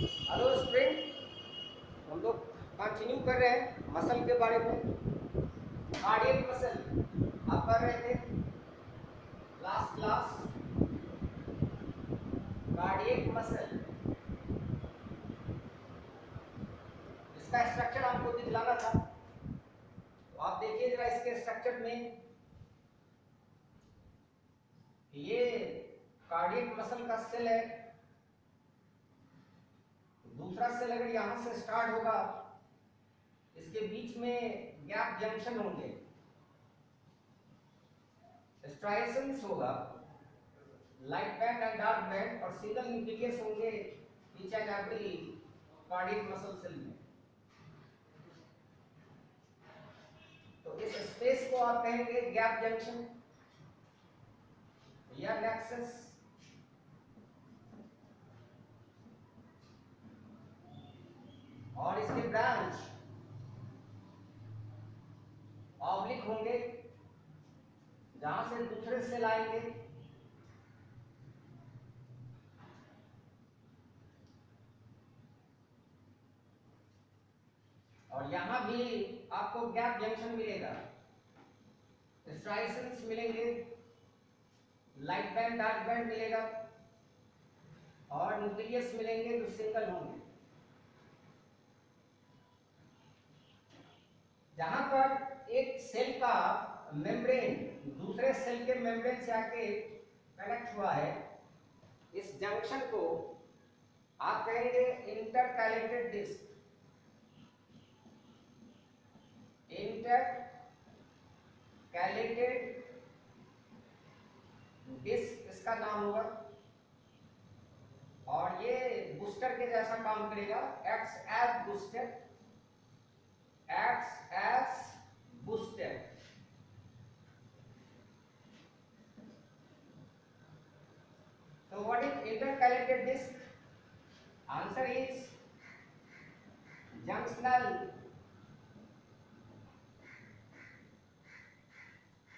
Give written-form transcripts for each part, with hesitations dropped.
Hello student, हम लोग continue कर रहे हैं मसल के बारे में। कार्डियक मसल आप कर रहे थे लास्ट क्लास। कार्डियक मसल इसका स्ट्रक्चर आपको दिखलाना था, तो आप देखिए जरा इसके स्ट्रक्चर में। ये कार्डियक मसल का सेल है। दूसरा सेल अगर यहां से स्टार्ट होगा, इसके बीच में गैप जंक्शन होंगे, स्ट्राइएशंस होगा, light band and dark band, और सिंगल न्यूक्लियस होंगे each and every cardiac muscle cell में। तो इस स्पेस को आप कहेंगे गैप जंक्शन या नेक्सस। और इसके ब्रांच ऑब्लिक होंगे, जहां से दूसरे सेल आएंगे। और यहां भी आपको गैप जंक्शन मिलेगा, स्ट्राइएशंस मिलेंगे, लाइट बैंड डार्क बैंड मिलेगा, और न्यूक्लियस मिलेंगे जो सिंगल होंगे। जहां पर एक सेल का मेम्ब्रेन दूसरे सेल के मेम्ब्रेन से आके कनेक्ट हुआ है, इस जंक्शन को आप कहेंगे इंटरकैलेटेड डिस्क। इंटरकैलेटेड डिस्क इसका नाम होगा। और ये बूस्टर के जैसा काम करेगा, acts as booster, acts as booster. So what is intercalated disc? Answer is junctional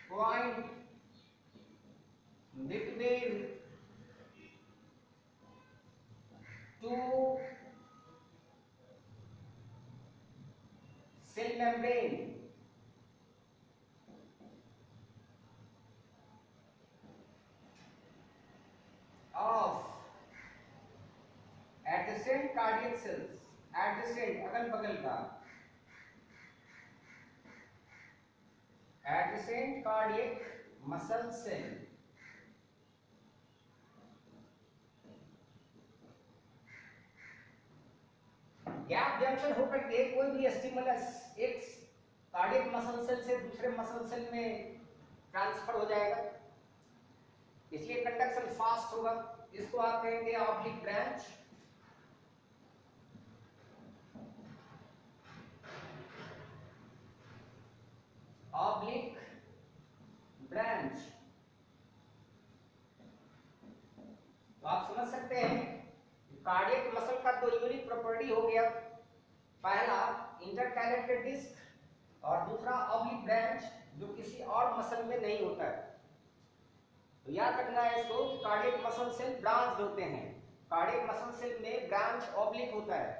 point between two cell membrane of adjacent cardiac cells, adjacent अगल बगल का, adjacent cardiac muscle cell। Gap junction होकर के कोई भी स्टिमुलस एक cardiac muscle cell से दूसरे मसल सेल में ट्रांसफर हो जाएगा, इसलिए कंडक्शन फास्ट होगा। इसको आप कहेंगे ऑब्लिक ब्रांच। Oblique branch. तो आप समझ सकते हैं कार्डियक मसल का तो यूनिक प्रॉपर्टी हो गया, पहला इंटरकैलेटेड डिस्क और दूसरा ऑब्लिक ब्रांच, जो किसी और मसल में नहीं होता है। तो याद रखना है इसको, कार्डियक मसल सेल ब्रांच्ड होते हैं। कार्डियक मसल सेल में ब्रांच ऑब्लिक होता है।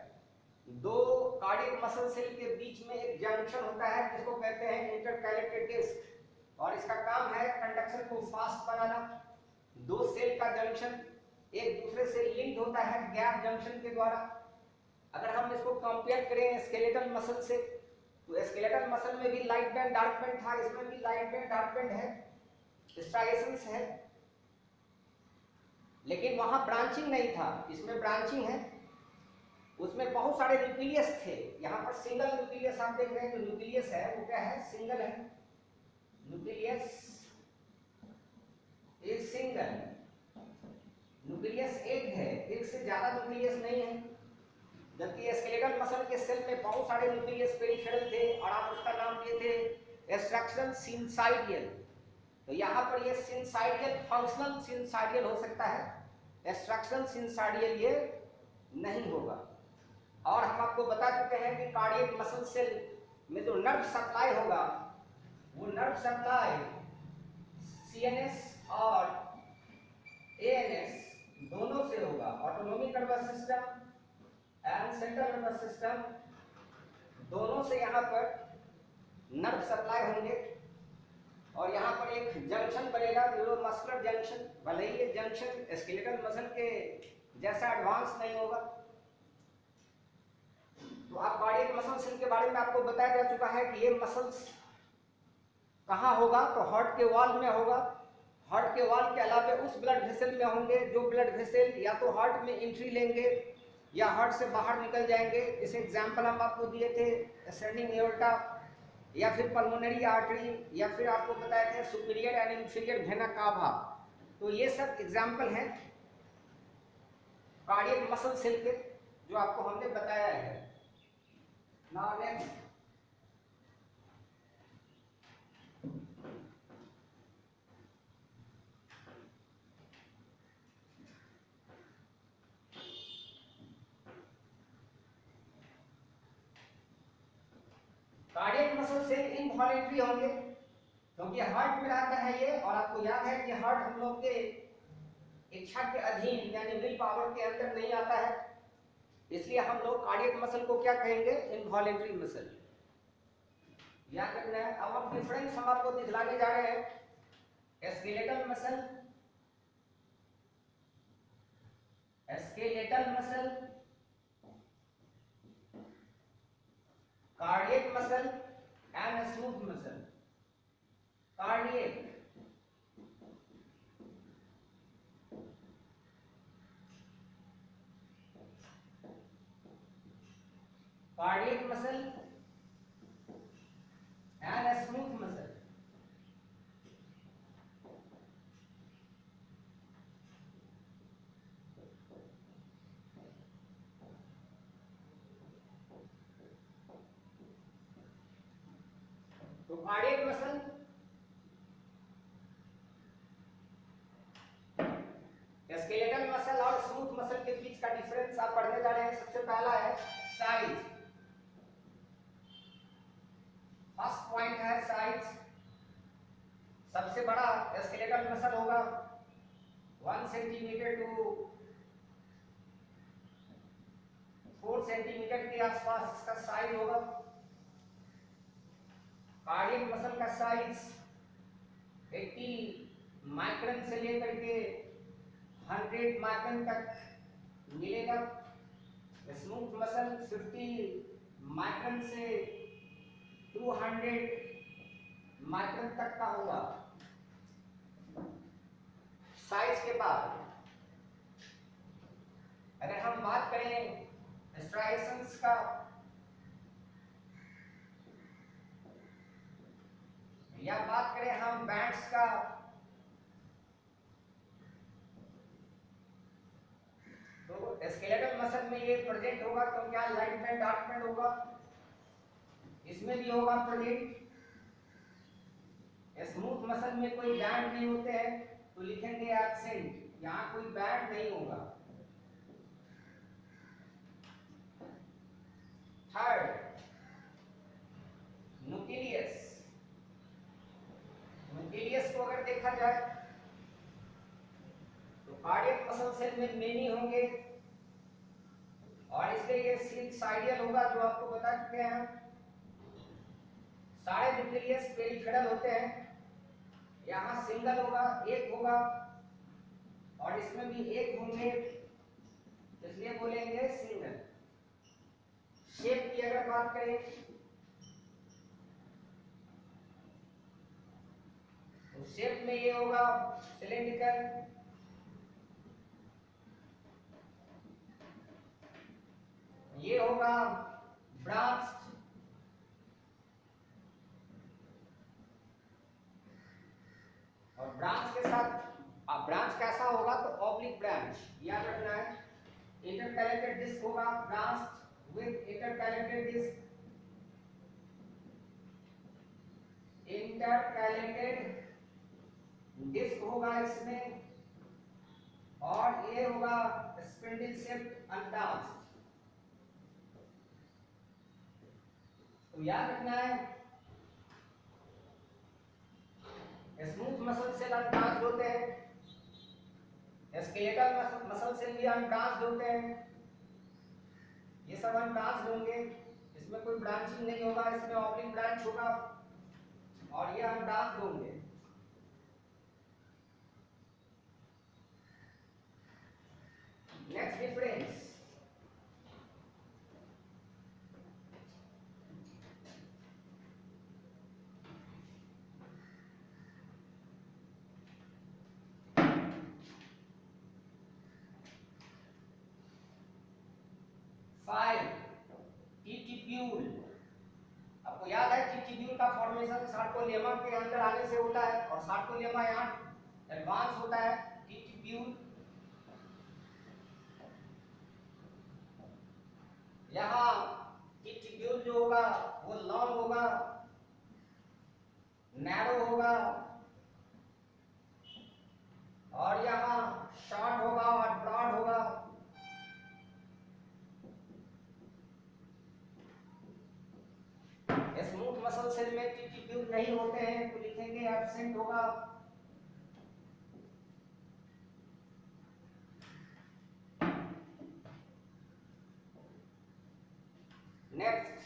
दो कार्डियक मसल सेल के बीच में एक जंक्शन होता है जिसको कहते हैं इंटरकैलेटेड डिस्क, और इसका काम है कंडक्शन को फास्ट बनाना। दो सेल का जंक्शन एक दूसरे से लिंक होता है गैप जंक्शन के द्वारा। अगर हम इसको कंपेयर करें स्केलेटल मसल से, तो स्केलेटल मसल में भी लाइट बैंड डार्क बैंड था, इसमें भी लाइट बैंड डार्क बैंड है, स्ट्राइएशंस है, लेकिन वहां ब्रांचिंग नहीं था। इसमें ब्रांचिंग है, उसमें बहुत सारे न्यूक्लियस थे। यहाँ पर सिंगल न्यूक्लियस आप देख रहे हैं, जो न्यूक्लियस है वो क्या है, सिंगल है। न्यूक्लियस इज सिंगल, न्यूक्लियस एक है, एक से ज्यादा न्यूक्लियस नहीं है। जबकि स्केलेटल मसल के सेल में बहुत सारे न्यूक्लियस पेरिफेरल थे, और आप उसका नाम दिए थे एक्सट्रैक्शन सिनसाइडियल। तो यहाँ पर ये सिनसाइडियल फंक्शनल सिनसाइडियल हो सकता है, एक्सट्रैक्शन सिनसाइडियल ये नहीं होगा। और हम आपको बता चुके हैं कि कार्डियक मसल सेल में जो नर्व सप्लाई होगा, वो नर्व सप्लाई सीएनएस और एएनएस दोनों से होगा, autonomic nervous system central nervous system दोनों से यहाँ पर नर्व सप्लाई होंगे और यहाँ पर एक जंक्शन बनेगा, न्यूरोमस्कुलर जंक्शन। भले ही ये जंक्शन स्केलेटल मसल के जैसा एडवांस नहीं होगा। तो आप कार्डियक मसल सेल के बारे में आपको बताया जा चुका है कि ये मसल्स कहाँ होगा, तो हार्ट के वॉल में होगा। हार्ट के वॉल के अलावा उस ब्लड वेसल में होंगे जो ब्लड वेसल या तो हार्ट में एंट्री लेंगे या हार्ट से बाहर निकल जाएंगे। इसे एग्जाम्पल हम आपको दिए थे, असेंडिंग एओर्टा या फिर पल्मोनरी आर्टरी, या फिर आपको बताए थे superior and inferior vena cava. तो ये सब एग्जाम्पल हैं कार्डियक मसल सेल के जो आपको हमने बताया है। Now next, cardiac muscle cell involuntary होंगे क्योंकि हार्ट में रहता है ये, और आपको याद है कि हार्ट हम लोग के इच्छा के अधीन यानी विल पावर के अंदर नहीं आता है, इसलिए हम लोग कार्डियक मसल को क्या कहेंगे, इनवॉलेंट्री मसल। याद रखना है। अब हम डिफरेंस हम आपको दिखलाने जा रहे हैं। Skeletal muscle, skeletal muscle, cardiac muscle and smooth muscle. Cardiac, cardiac muscle and smooth muscle. तो कार्डियक मसल, स्केलेटल मसल और स्मूथ मसल के बीच का डिफरेंस आप पढ़ने जा रहे हैं। सबसे पहला है साइज। फर्स्ट पॉइंट है साइज। सबसे बड़ा स्केलेटल मसल होगा 1 सेंटीमीटर टू 4 सेंटीमीटर के आसपास इसका साइज होगा। कार्डियक मसल का साइज 80 माइक्रोन से लेकर के 100 माइक्रोन तक मिलेगा। स्मूथ मसल 50 माइक्रोन से 200 माइक्रोन तक का होगा। साइज के बाद अगर हम बात करें स्ट्राइएशंस का, या बात करें हम बैंड्स का, तो स्केलेटल मसल में ये प्रेजेंट होगा क्योंकि यहाँ लाइट बैंड डार्क बैंड होगा, इसमें भी होगा प्रेजेंट। स्मूथ मसल में कोई बैंड नहीं होते हैं तो लिखेंगे एब्सेंट, यहाँ कोई बैंड नहीं होगा। Third, nucleus. न्यूक्लियस को अगर देखा जाए तो कार्डियक मसल सेल में मेनी होंगे और इसलिए ये सिनसाइडियल होगा जो आपको बता चुके हैं हम। सारे न्यूक्लियस पेरिफेरल होते हैं, यहाँ सिंगल होगा, एक होगा, और इसमें भी एक होंगे, इसलिए बोलेंगे सिंगल। शेप की अगर बात करें तो शेप में ये होगा सिलेंड्रिकल, ये होगा ब्रांच्ड, और ब्रांच के साथ ब्रांच कैसा होगा तो ऑब्लिक ब्रांच, याद रखना है। इंटरकैलेटेड डिस्क होगा branched with intercalated disc, intercalated disc होगा इसमें, और ये होगा स्पिंडल शेप्ड अनब्रांच्ड। तो याद रखना है स्मूथ मसल सेल अनब्रांच्ड होते हैं, स्केलेटल मसल सेल भी अनब्रांच्ड होते हैं। ये सब अनब्रांच्ड होंगे, इसमें कोई ब्रांचिंग नहीं होगा, इसमें ऑब्लिक ब्रांच होगा और ये अनब्रांच्ड होंगे। नेक्स्ट डिफरेंस, फाइव टिट्यूल। आपको याद है टिट्यूल का फॉर्मेशन सार्कोलेमा के अंदर आने से होता है और सार्कोलेमा यहाँ एडवांस होता है। टिट्यूल यहाँ टिट्यूल जो होगा वो लॉन्ग होगा, नैरो होगा और यहाँ शॉर्ट होगा और ब्रॉड होगा। स्मूथ मसल सेल में टिट्यूल नहीं होते हैं तो लिखेंगे एब्सेंट होगा। Next,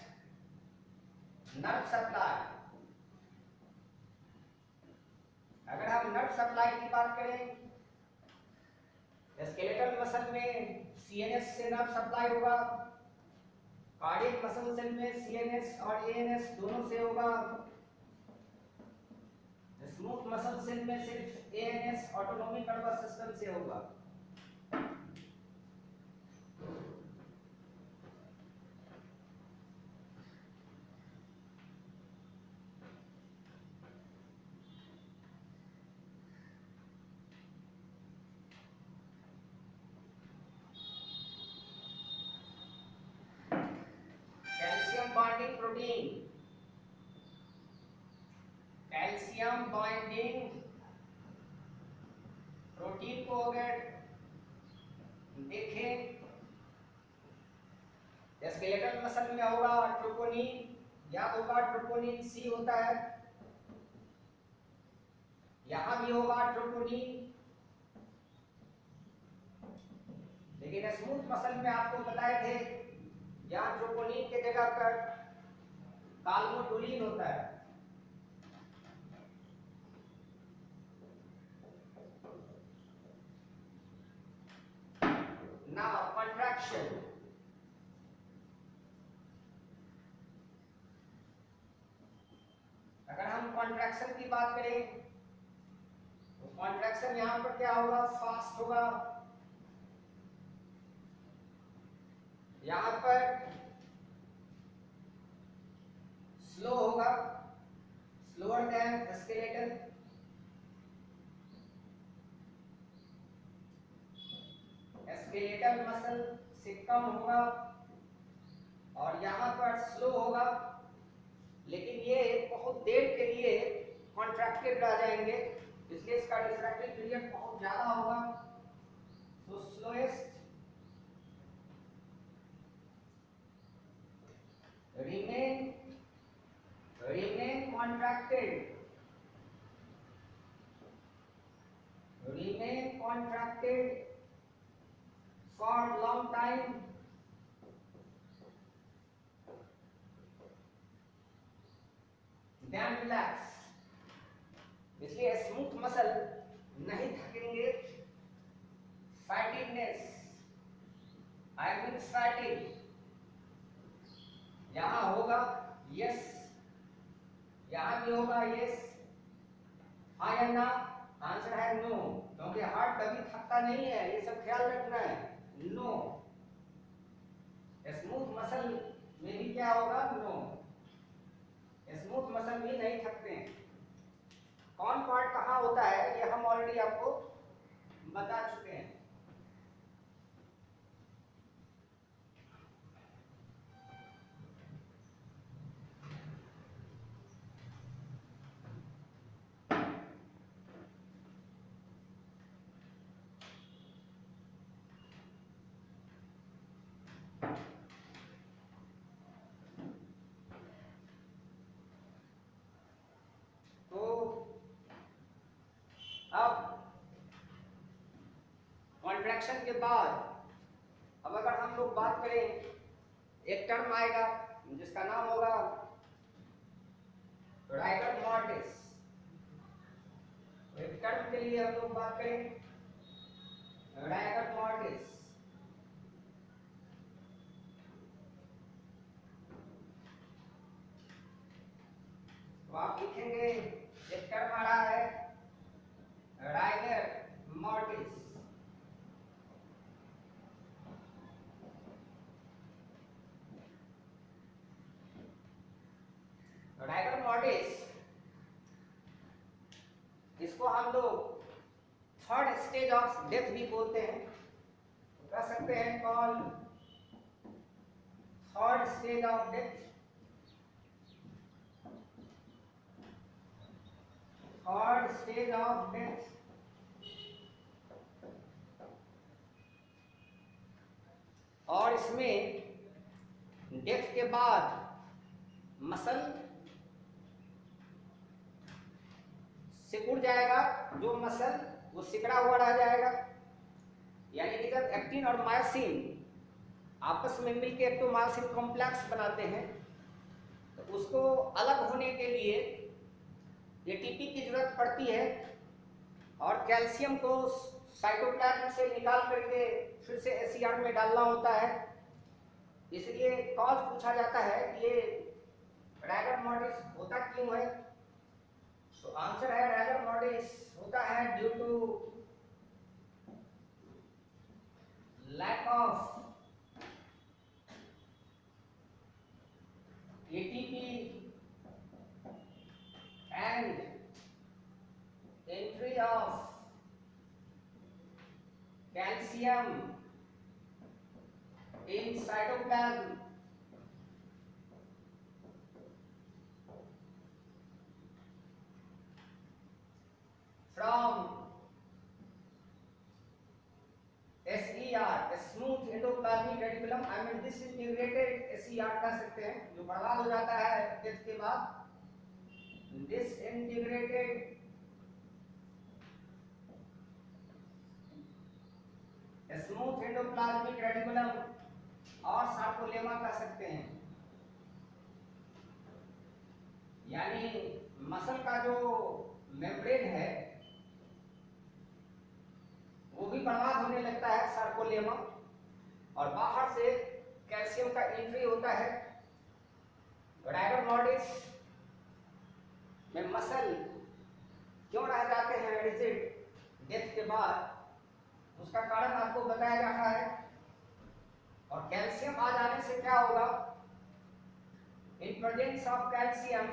nerve supply. अगर हम नर्व सप्लाई की बात करें, स्केलेटल मसल में सीएनएस से नर्व सप्लाई होगा, कार्डियक मसल सेल में सीएनएस और एएनएस दोनों से होगा, स्मूथ मसल सेल में सिर्फ एएनएस ऑटोनोमिक नर्वस सिस्टम से होगा। Calcium bonding protein, calcium bonding protein को अगर देखें, स्केलेटल मसल में होगा ट्रोपोनिन, याद होगा ट्रोपोनिन सी होता है, यहां भी होगा ट्रोपोनिन। लेकिन स्मूथ मसल में आपको बताए थे यहाँ ट्रोपोनिन के जगह पर काल्मोडोलिन होता है। नाउ कॉन्ट्रैक्शन, अगर हम कॉन्ट्रैक्शन की बात करें तो कॉन्ट्रैक्शन यहां पर क्या होगा, फास्ट होगा, यहां पर स्लो होगा, slower then skeletal. Skeletal muscle से कम होगा और यहां पर स्लो होगा, लेकिन ये बहुत देर के लिए कॉन्ट्रैक्टेड रह जाएंगे, इसलिए इसका रिफ्रैक्टिव पीरियड बहुत ज्यादा होगा। तो slowest remain contracted for long time, then relax। इसलिए स्मूथ मसल नहीं थकेंगे। फैटिगनेस, आई मीन फैटिग, यहां होगा यस, यहां भी होगा यस, हाँ या ना, आंसर है नो, क्योंकि हार्ट कभी थकता नहीं है, ये सब ख्याल रखना है। नो, स्मूथ मसल में भी क्या होगा, नो, स्मूथ मसल भी नहीं थकते हैं। कौन पार्ट कहाँ होता है ये हम ऑलरेडी आपको बता चुके हैं। कॉन्ट्रैक्शन के बाद अब अगर हम लोग बात करें एक टर्म आएगा जिसका नाम होगा राइगर मॉर्टिस। एक टर्म के लिए हम लोग बात करें राइगर मॉर्टिस। तो आप लिखेंगे एक टर्म आ रहा है राइगर मॉर्टिस। राइगर मॉर्टिस इसको हम लोग थर्ड स्टेज ऑफ डेथ भी बोलते हैं, कह सकते हैं call third stage of death, third stage of death. और इसमें डेथ के बाद मसल सिकुड़ जाएगा, जो मसल वो सिकड़ा हुआ रह जाएगा, यानी कि जब एक्टिन और मायोसिन आपस में मिलकर एक्टोमायोसिन कॉम्प्लेक्स बनाते हैं तो उसको अलग होने के लिए एटीपी की जरूरत पड़ती है और कैल्शियम को साइटोप्लाज्म से निकाल करके फिर से एसईआर में डालना होता है। इसलिए कॉज पूछा जाता है कि ये राइगर मॉर्टिस होता क्यों है, तो आंसर है राइगर मॉर्टिस होता है due to lack of ATP and entry of calcium in cytoplasm from SER, smooth endoplasmic reticulum, I mean disintegrated SER कह सकते हैं, जो बर्बाद हो जाता है डेथ के बाद, disintegrated स्मूथ एंडोप्लाज्मिक रेटिकुलम और सार्कोलेमा कह सकते हैं। यानी मसल का जो मेम्ब्रेन है वो भी बर्बाद होने लगता है सार्कोलेमा, और बाहर से कैल्शियम का एंट्री होता है। राइगर मॉर्टिस में मसल क्यों रह जाते हैं रिजिड डेथ के बाद, उसका कारण आपको बताया जा रहा है। और कैल्शियम आ जाने से क्या होगा, in presence of calcium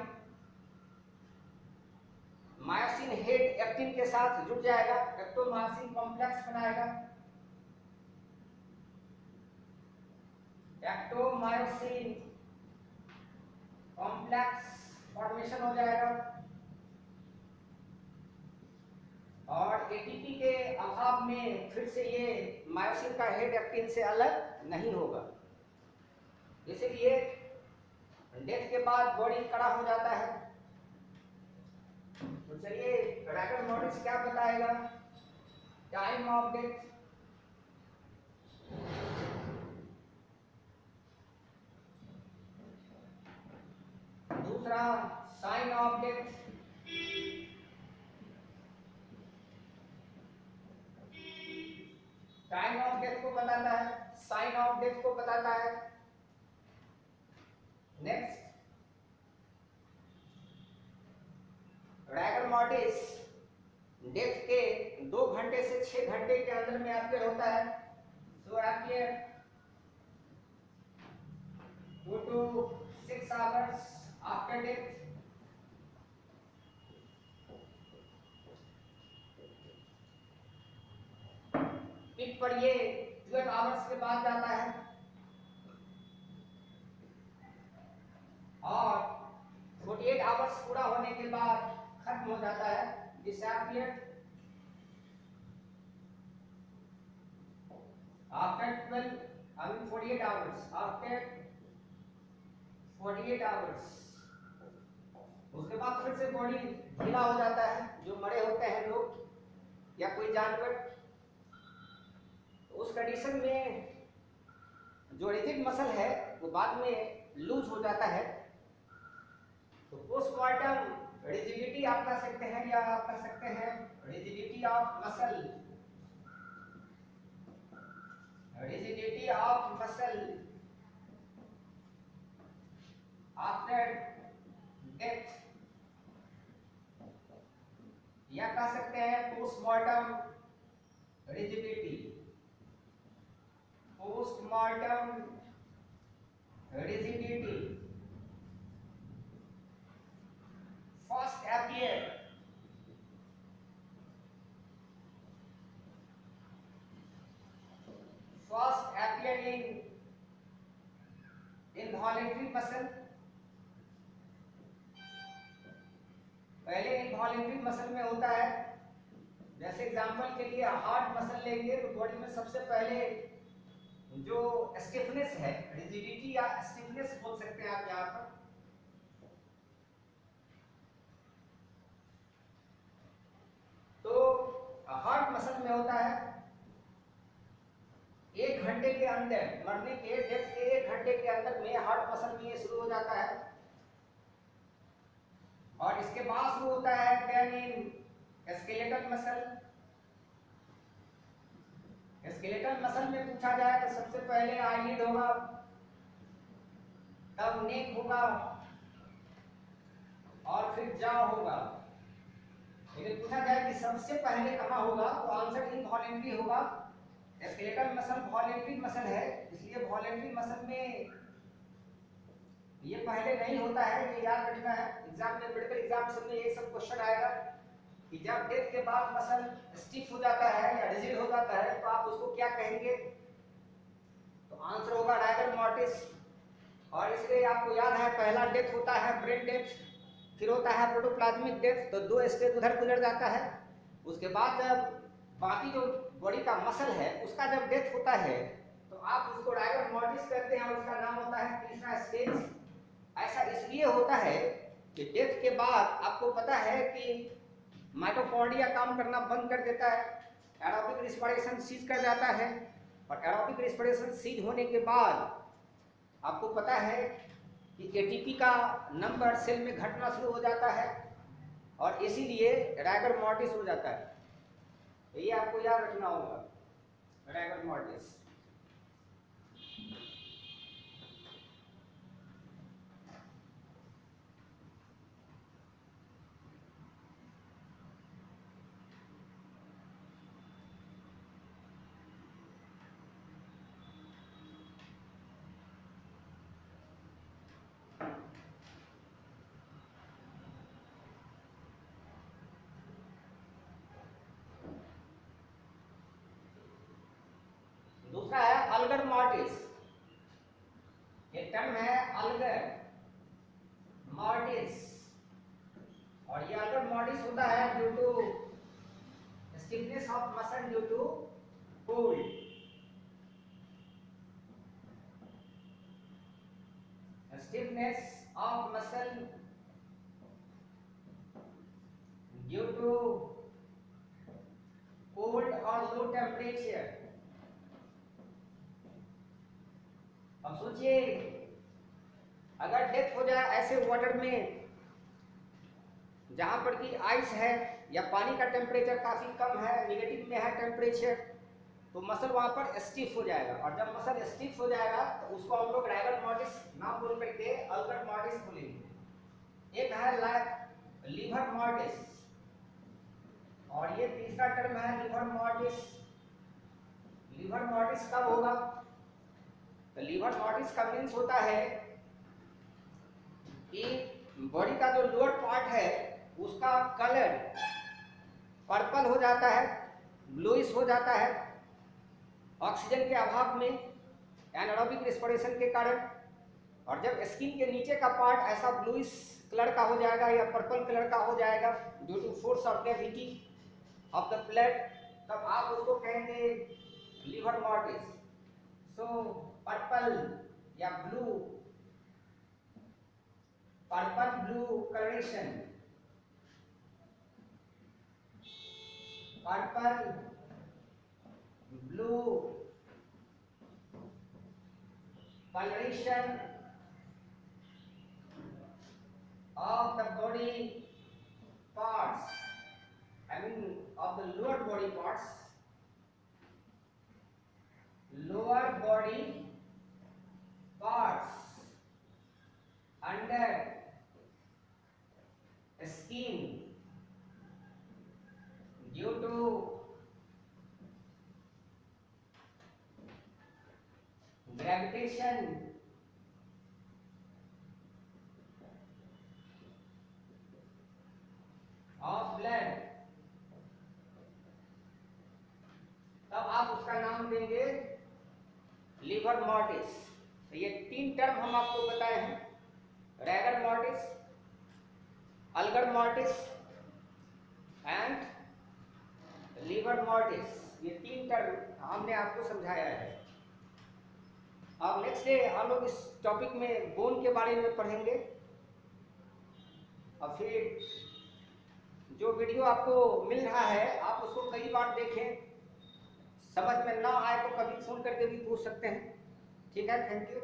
myosin head actin के साथ जुड़ जाएगा, एक्टोमायोसिन कॉम्प्लेक्स बनाएगा, एक्टोमायोसिन कॉम्प्लेक्स फॉर्मेशन हो जाएगा, और एटीपी के अभाव में फिर से ये मायोसिन का हेड एक्टिन से अलग नहीं होगा। इसलिए डेथ के बाद बॉडी कड़ा हो जाता है। तो चलिए राइगर मॉर्टिस क्या बताएगा, टाइम ऑफ डेथ, दूसरा sign of death, time of death को बताता है, साइन ऑफ डेथ को बताता है। नेक्स्ट, राइगर मॉर्टिस डेथ के 2 घंटे से 6 घंटे के अंदर में अपीयर होता है। So appear 2 to 6 hours after death. Peak पर ये 12 आवर्स के बाद जाता है, और 48 आवर्स पूरा होने के बाद खत्म हो जाता है। Disappear after 48 hours, after 48 hours. उसके बाद फिर से बॉडी ढीला हो जाता है, जो मरे होते हैं लोग या कोई जानवर, उस कंडीशन में जो रिजिड मसल है वो बाद में लूज हो जाता है। तो पोस्टमार्टम रिजिडिटी आप कह सकते हैं, या आप कह सकते हैं rigidity of muscle, rigidity of muscle after death, या कह सकते हैं postmortem rigidity, postmortem rigidity first appear in involuntary muscle। पहले इनवॉलेंट्री मसल में होता है, जैसे एग्जांपल के लिए हार्ट मसल लेंगे तो बॉडी में सबसे पहले जो स्टिफनेस है, रिजिडिटी या स्टिफनेस बोल सकते हैं आप यहाँ पर, तो हार्ट मसल में होता है 1 घंटे के अंदर, मरने के डेथ के 1 घंटे के अंदर में हार्ट मसल में ये शुरू हो जाता है। और इसके बाद शुरू होता है tannin skeletal muscle. Skeletal muscle में पूछा जाए तो सबसे पहले आईलिड होगा, तब नेक होगा और फिर जॉ होगा। लेकिन पूछा जाए कि सबसे पहले कहाँ होगा तो आंसर इनवॉलेंट्री होगा। स्केलेटल मसल वॉलेंट्री मसल है, इसलिए वॉलेंट्री मसल में ये पहले नहीं होता है, ये याद रखना है। एग्जाम में, मेडिकल एग्जाम में ये सब क्वेश्चन आएगा कि जब डेथ के बाद मसल स्टिफ हो जाता है या रिजिड हो जाता है तो आप उसको क्या कहेंगे, तो आंसर होगा राइगर मॉर्टिस। और इसलिए आपको याद है पहला डेथ होता है ब्रेन डेथ, फिर होता है प्रोटोप्लाज्मिक डेथ, तो 2 स्टेज उधर गुजर जाता है। उसके बाद जब बाकी जो बॉडी का मसल है उसका जब डेथ होता है तो आप उसको राइगर मॉर्टिस कहते हैं और उसका नाम होता है तीसरा स्टेज। ऐसा इसलिए होता है कि डेथ के बाद आपको पता है कि माइटोकॉन्ड्रिया काम करना बंद कर देता है, एरोबिक रिस्पिरेशन सीज कर जाता है, और एरोबिक रिस्पिरेशन सीज होने के बाद आपको पता है कि एटीपी का नंबर सेल में घटना शुरू हो जाता है और इसीलिए राइगर मॉर्टिस हो जाता है। ये आपको याद रखना होगा, राइगर मॉर्टिस। दूसरा है अल्गर मॉर्टिस, ये टर्म है अल्गर मॉर्टिस, और ये अल्गर मॉर्टिस होता है due to stiffness of muscle due to cold. Stiffness of muscle due to cold और लो टेम्परेचर। अब सोचिए अगर डेथ हो जाए ऐसे वाटर में जहां पर कि आइस है या पानी का टेम्परेचर काफी कम है, निगेटिव में है टेम्परेचर, तो मसल वहां पर स्टिफ हो जाएगा, और जब मसल स्टिफ हो जाएगा तो उसको हम लोग राइगर मॉर्टिस नाम बोल करके अल्गर मॉर्टिस बोलेंगे। एक है लीवर मॉर्टिस, और ये तीसरा टर्म है लीवर मॉर्टिस। लीवर मॉर्टिस कब होगा, तो लीवर मॉर्टिस का मीन्स होता है कि बॉडी का जो लोअर पार्ट है उसका कलर पर्पल हो जाता है, ब्लूइश हो जाता है ऑक्सीजन के अभाव में, एनारोबिक रेस्पिरेशन के कारण। और जब स्किन के नीचे का पार्ट ऐसा ब्लूइश कलर का हो जाएगा या पर्पल कलर का हो जाएगा due to force of gravity of the blood, तब आप उसको कहेंगे लीवर मॉर्टिस। सो पर्पल या blue, purple blue colouration, purple blue condition of the body parts, I mean of the lower body parts, lower body parts under skin due to gravitation of blood, तब आप उसका नाम देंगे liver mortis. तो ये 3 term हम आपको बताए हैं, Raigar mortis, अल्गर mortis and liver mortis. ये 3 टर्म हमने आपको समझाया है। अब नेक्स्ट डे हम लोग इस टॉपिक में बोन के बारे में पढ़ेंगे। और फिर जो वीडियो आपको मिल रहा है आप उसको कई बार देखें, समझ में ना आए तो कभी फोन करके भी पूछ सकते हैं। ठीक है, थैंक यू।